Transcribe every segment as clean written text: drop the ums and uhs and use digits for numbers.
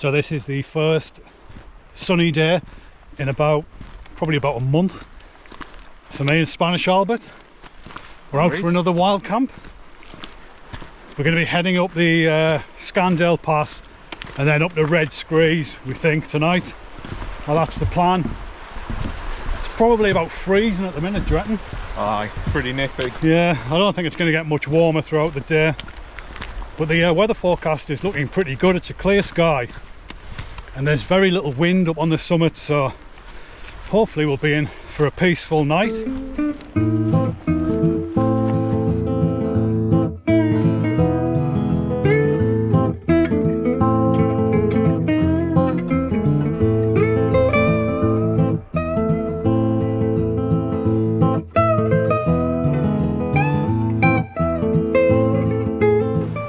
So this is the first sunny day in probably about a month. So me and Spanish Albert, we're out for another wild camp. We're going to be heading up the Scandale Pass and then up the Red Screes, we think, tonight. Well, that's the plan. It's probably about freezing at the minute, do you reckon? Aye, pretty nippy. Yeah, I don't think it's going to get much warmer throughout the day. But the weather forecast is looking pretty good. It's a clear sky. And there's very little wind up on the summit, so hopefully we'll be in for a peaceful night.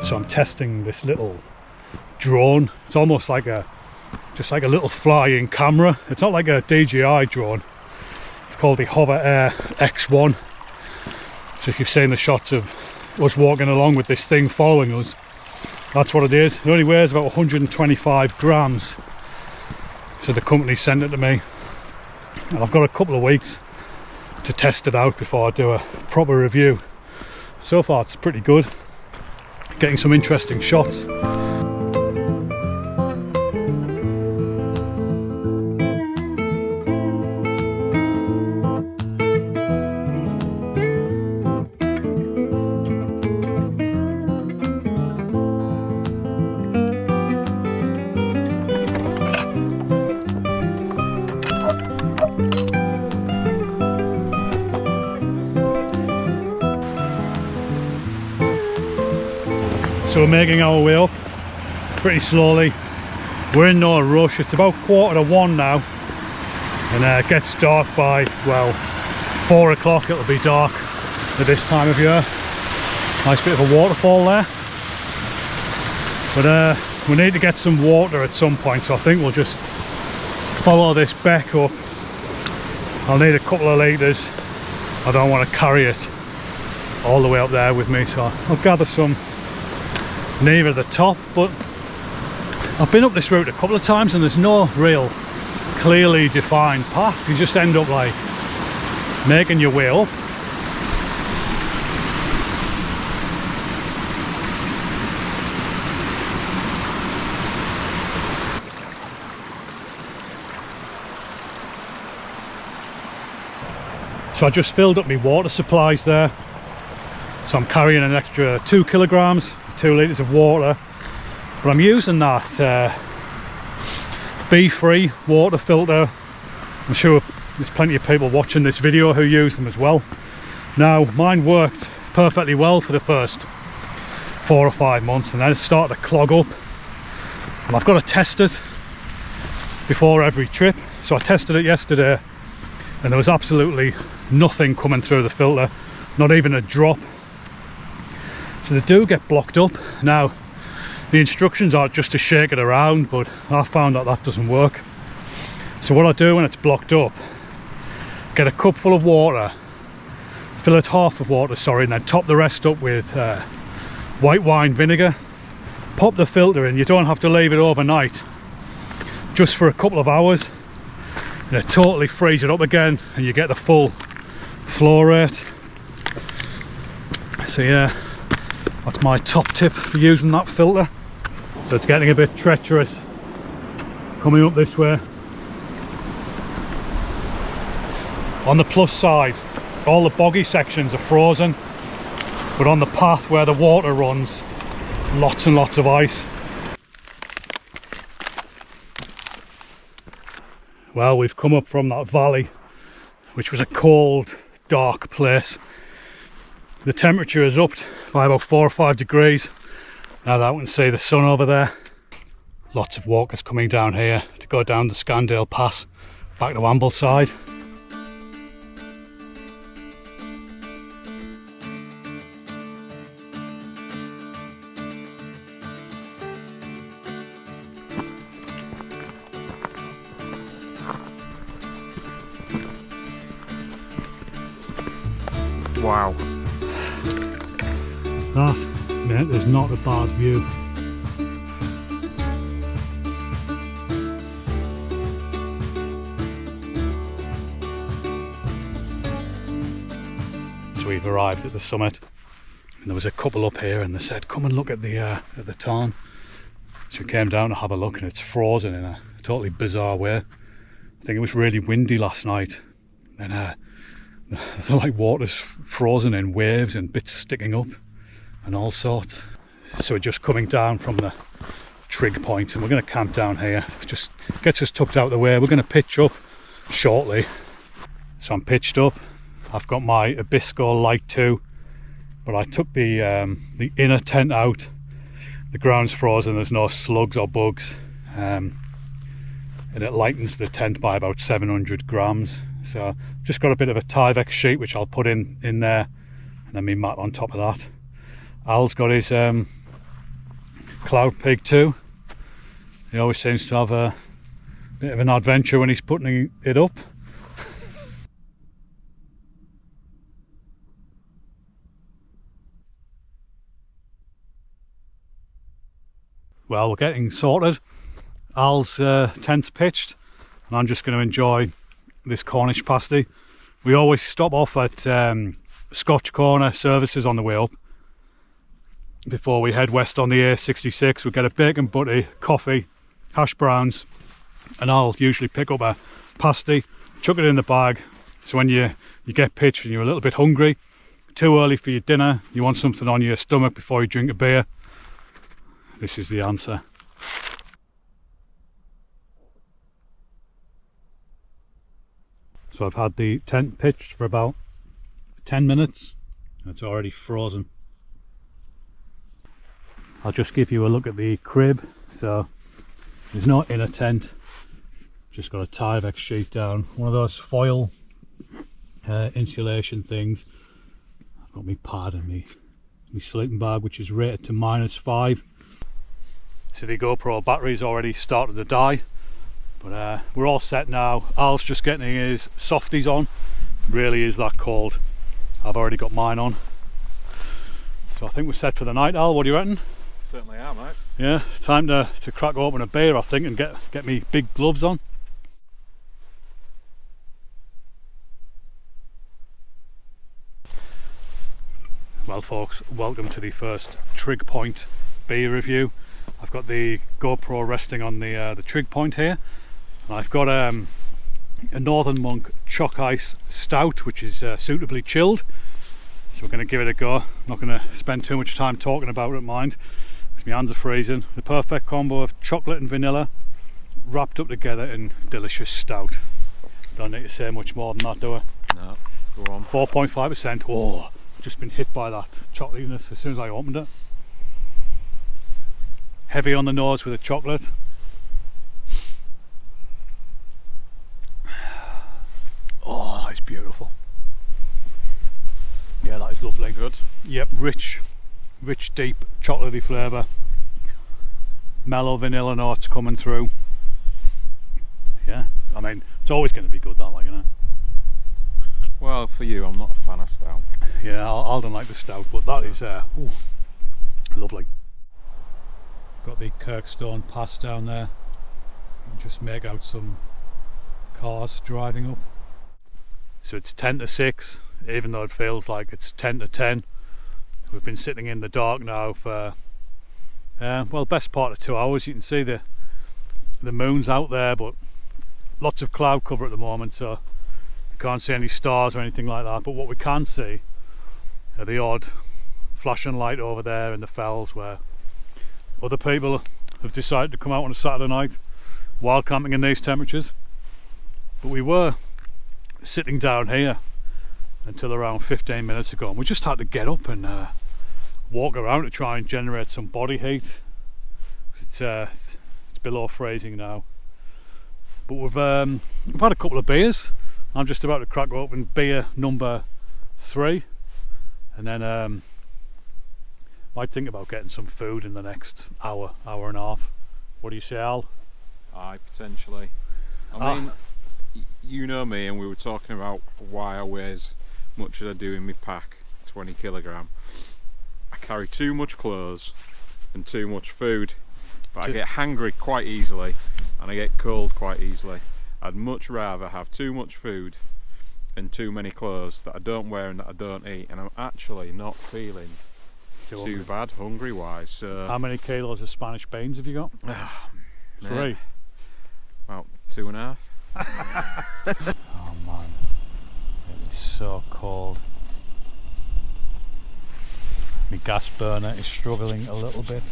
So I'm testing this little drone. It's almost like just like a little flying camera. It's not like a DJI drone. It's called the HoverAir X1. So if you've seen the shots of us walking along with this thing following us, that's what it is. It only weighs about 125 grams. So the company sent it to me, and I've got a couple of weeks to test it out before I do a proper review. So far it's pretty good, getting some interesting shots. So we're making our way up pretty slowly. We're in no rush. It's about 1:45 now, and it gets dark by, well, 4 o'clock it'll be dark at this time of year. Nice bit of a waterfall there. But we need to get some water at some point, so I think we'll just follow this beck up. I'll need a couple of litres. I don't want to carry it all the way up there with me, so I'll gather some near the top. But I've been up this route a couple of times and there's no real clearly defined path. You just end up like making your way up. So I just filled up my water supplies there, so I'm carrying an extra 2 kilograms, 2 litres of water, but I'm using that bee-free water filter. I'm sure there's plenty of people watching this video who use them as well. Now mine worked perfectly well for the first 4 or 5 months, and then it started to clog up, and I've got to test it before every trip. So I tested it yesterday and there was absolutely nothing coming through the filter, not even a drop. So they do get blocked up. Now the instructions are just to shake it around, but I found that that doesn't work. So what I do when it's blocked up, get a cup full of water, fill it half of water, sorry, and then top the rest up with white wine vinegar, pop the filter in. You don't have to leave it overnight, just for a couple of hours, and it totally frees it up again and you get the full flow rate. So yeah, that's my top tip for using that filter. So it's getting a bit treacherous coming up this way. On the plus side, all the boggy sections are frozen, but on the path where the water runs, lots and lots of ice. Well, we've come up from that valley, which was a cold, dark place. The temperature is upped by about 4 or 5 degrees. Now that we can see the sun over there. Lots of walkers coming down here to go down the Scandale Pass back to Ambleside. Wow. That, mate, is not a bad view. we've arrived at the summit, and there was a couple up here, and they said, come and look at the tarn. So we came down to have a look, and it's frozen in a totally bizarre way. I think it was really windy last night, and like water's frozen in waves and bits sticking up and all sorts. So we're just coming down from the trig point, and we're going to camp down here. Just gets us tucked out of the way. We're going to pitch up shortly. So I'm pitched up. I've got my Abisco Light 2, but I took the inner tent out. The ground's frozen, there's no slugs or bugs, and it lightens the tent by about 700 grams. So just got a bit of a Tyvek sheet which I'll put in there, and then my mat on top of that. Al's got his Cloud Pig 2. He always seems to have a bit of an adventure when he's putting it up. Well, we're getting sorted. Al's tent's pitched, and I'm just going to enjoy this Cornish pasty. We always stop off at Scotch Corner services on the way up before we head west on the A66. We get a bacon butty, coffee, hash browns, and I'll usually pick up a pasty, chuck it in the bag. So when you get pitched and you're a little bit hungry, too early for your dinner, you want something on your stomach before you drink a beer, this is the answer. So I've had the tent pitched for about 10 minutes and it's already frozen. I'll just give you a look at the crib. So there's no inner tent, just got a Tyvek sheet down, one of those foil insulation things. I've got my pad and my sleeping bag, which is rated to -5. So the GoPro battery's already started to die, but we're all set now. Al's just getting his softies on. Really is that cold. I've already got mine on. So I think we're set for the night. Al, what do you reckon? Certainly are, mate. Yeah, time to crack open a beer, I think, and get me big gloves on. Well folks, welcome to the first Trig Point beer review. I've got the GoPro resting on the trig point here, and I've got a Northern Monk Chalk Ice Stout, which is suitably chilled. So we're going to give it a go. I'm not going to spend too much time talking about it, mind, because my hands are freezing. The perfect combo of chocolate and vanilla wrapped up together in delicious stout. Don't need to say much more than that, do I? No, go on. 4.5%. Oh, just been hit by that chocolatiness as soon as I opened it. Heavy on the nose with the chocolate. Oh, it's beautiful. Yeah, that is lovely. Good. Yep, rich, deep chocolatey flavour. Mellow vanilla notes coming through. Yeah, I mean, it's always going to be good, that, like, you know. Well, for you, I'm not a fan of stout. Yeah, I don't like the stout, but that is ooh, lovely. Got the Kirkstone Pass down there. Just make out some cars driving up. So it's 10 to 6, even though it feels like it's 10 to 10. We've been sitting in the dark now for well, best part of 2 hours. You can see the moon's out there, but lots of cloud cover at the moment, so you can't see any stars or anything like that. But what we can see are the odd flashing light over there in the fells where other people have decided to come out on a Saturday night wild camping in these temperatures. But we were sitting down here until around 15 minutes ago, and we just had to get up and walk around to try and generate some body heat. It's below freezing now, but we've had a couple of beers. I'm just about to crack open beer number 3, and then might think about getting some food in the next hour and a half. What do you say, Al? Aye, potentially. I mean, you know me, and we were talking about why I weigh as much as I do in my pack, 20 kilogram. I carry too much clothes and too much food, but I get hangry quite easily and I get cold quite easily. I'd much rather have too much food and too many clothes that I don't wear and that I don't eat, and I'm actually not feeling too bad hungry wise. So how many kilos of Spanish beans have you got? 3. About 2.5. Oh man, it's so cold. My gas burner is struggling a little bit.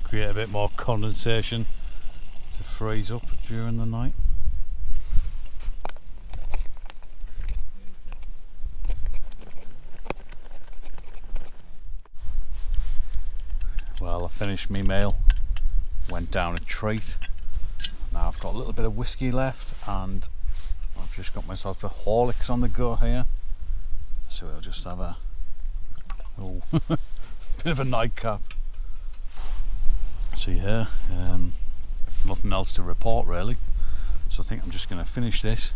Create a bit more condensation to freeze up during the night. Well, I finished my meal, went down a treat. Now I've got a little bit of whiskey left, and I've just got myself a Horlicks on the go here. So I'll just have a bit of a nightcap. So yeah, nothing else to report really. So I think I'm just going to finish this,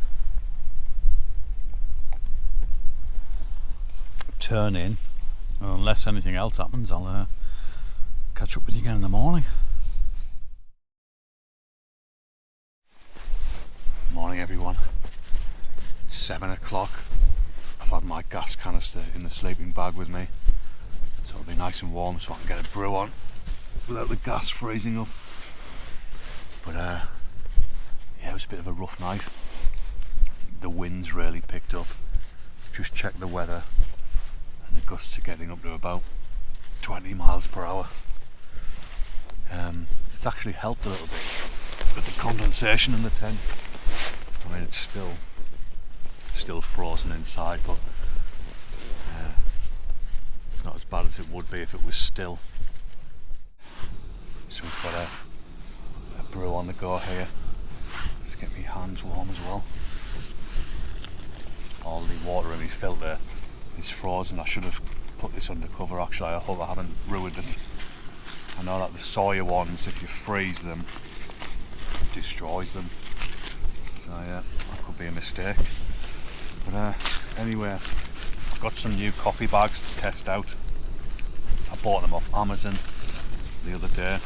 turn in, and unless anything else happens, I'll catch up with you again in the morning. Morning everyone. It's 7 o'clock. I've had my gas canister in the sleeping bag with me, so it'll be nice and warm so I can get a brew on without the gas freezing up. But yeah, it was a bit of a rough night. The winds really picked up. Just checked the weather, and the gusts are getting up to about 20 miles per hour. It's actually helped a little bit with the condensation in the tent. I mean, it's still frozen inside, but it's not as bad as it would be if it was still. So we've got a brew on the go here. Just get my hands warm as well. All the water in my filter is frozen. I should have put this under cover actually. I hope I haven't ruined it. I know that the soya ones, if you freeze them, it destroys them. So yeah, that could be a mistake. But anyway, I've got some new coffee bags to test out. I bought them off Amazon the other day.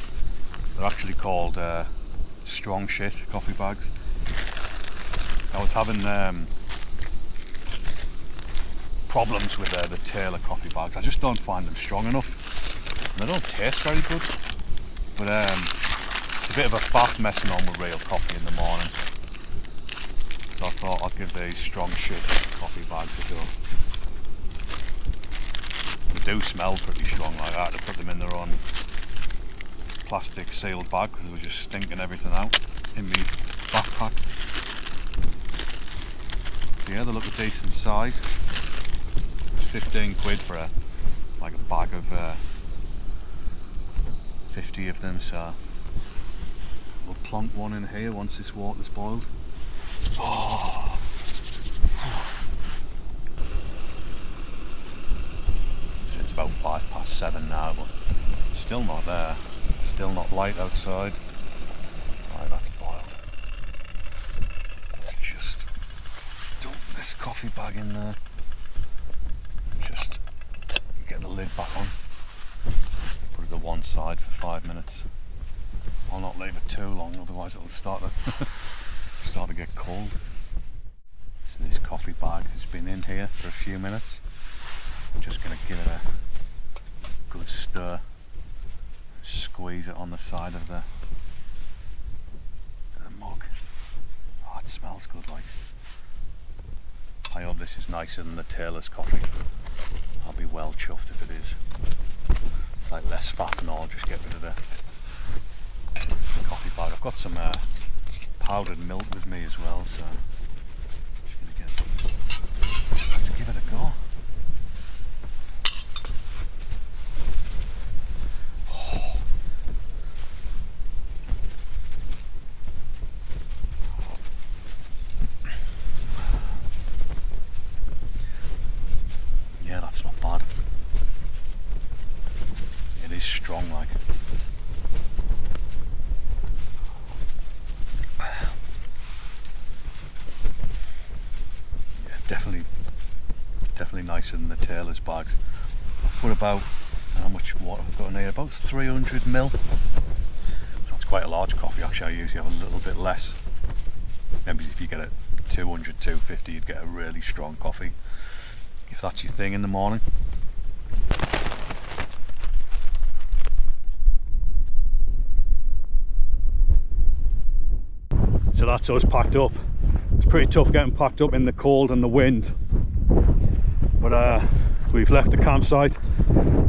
They're actually called strong shit coffee bags. I was having problems with the Taylor coffee bags. I just don't find them strong enough. And they don't taste very good. But it's a bit of a faff messing on with real coffee in the morning. So I thought I'd give these strong shit coffee bags a go. They do smell pretty strong like that. To put them in their own plastic sealed bag because they were just stinking everything out in my backpack. So yeah, they look a decent size. It's 15 quid for a bag of 50 of them, so we'll plonk one in here once this water's boiled. Oh. So it's about 7:05 now, but still not there. Still not light outside. Right, that's boiled. Let's just dump this coffee bag in there. Just get the lid back on. Put it to one side for 5 minutes. I'll not leave it too long, otherwise it'll start to get cold. So this coffee bag has been in here for a few minutes. I'm just going to give it a good stir. Squeeze it on the side of the mug. Oh, it smells good, like. I hope this is nicer than the Taylor's coffee. I'll be well chuffed if it is. It's like less fat and all, just get rid of the coffee bag. I've got some powdered milk with me as well, so let's give it a go. Yeah, that's not bad. It is strong, like. Definitely nicer than the Taylor's bags. I've put about, how much water I've got in here? About 300 ml. So that's quite a large coffee. Actually, I usually have a little bit less. Maybe if you get a 200, 250, you'd get a really strong coffee, if that's your thing in the morning. So that's us packed up. It's pretty tough getting packed up in the cold and the wind, but we've left the campsite,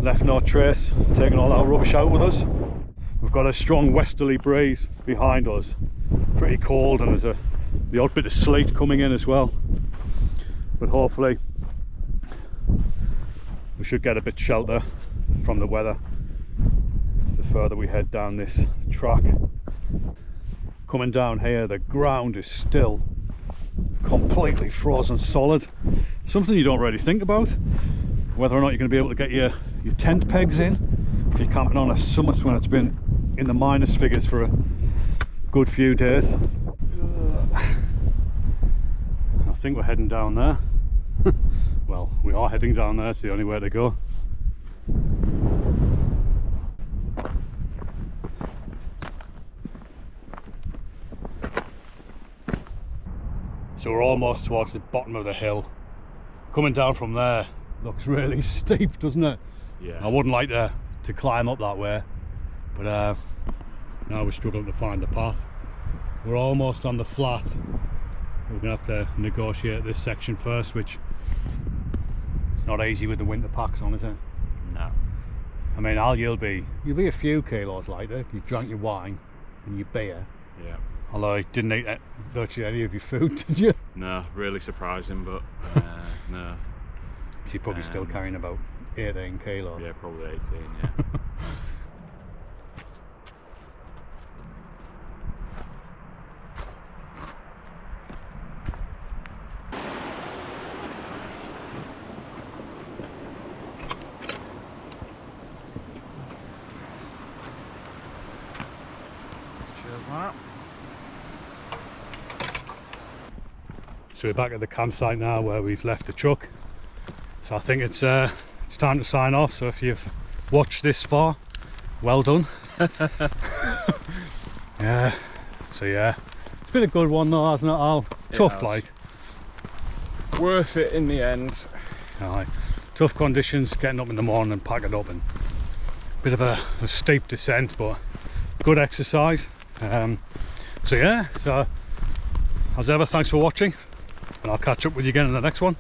left no trace, taken all our rubbish out with us. We've got a strong westerly breeze behind us, pretty cold, and there's the odd bit of sleet coming in as well, but hopefully we should get a bit shelter from the weather the further we head down this track. Coming down here, the ground is still completely frozen solid. Something you don't really think about, whether or not you're going to be able to get your tent pegs in if you're camping on a summit when it's been in the minus figures for a good few days. I think we're heading down there. Well, we are heading down there, it's the only way to go. So we're almost towards the bottom of the hill. Coming down from there looks really steep, doesn't it? Yeah. I wouldn't like to climb up that way, but now we're struggling to find the path. We're almost on the flat. We're gonna have to negotiate this section first, which it's not easy with the winter packs on, is it? No. I mean, you'll be a few kilos lighter. You drank your wine and your beer. Yeah. Although you didn't eat virtually any of your food, did you? No, really surprising, but no. So you're probably still carrying about 18 kilos. Yeah, probably 18, yeah. Cheers, Matt. So we're back at the campsite now where we've left the truck. So I think it's time to sign off. So if you've watched this far, well done. Yeah. So yeah, it's been a good one though, hasn't it, Al? Tough, like. Worth it in the end. Aye. Tough conditions, getting up in the morning and packing up, and bit of a steep descent, but good exercise. So yeah, so as ever, thanks for watching, and I'll catch up with you again in the next one.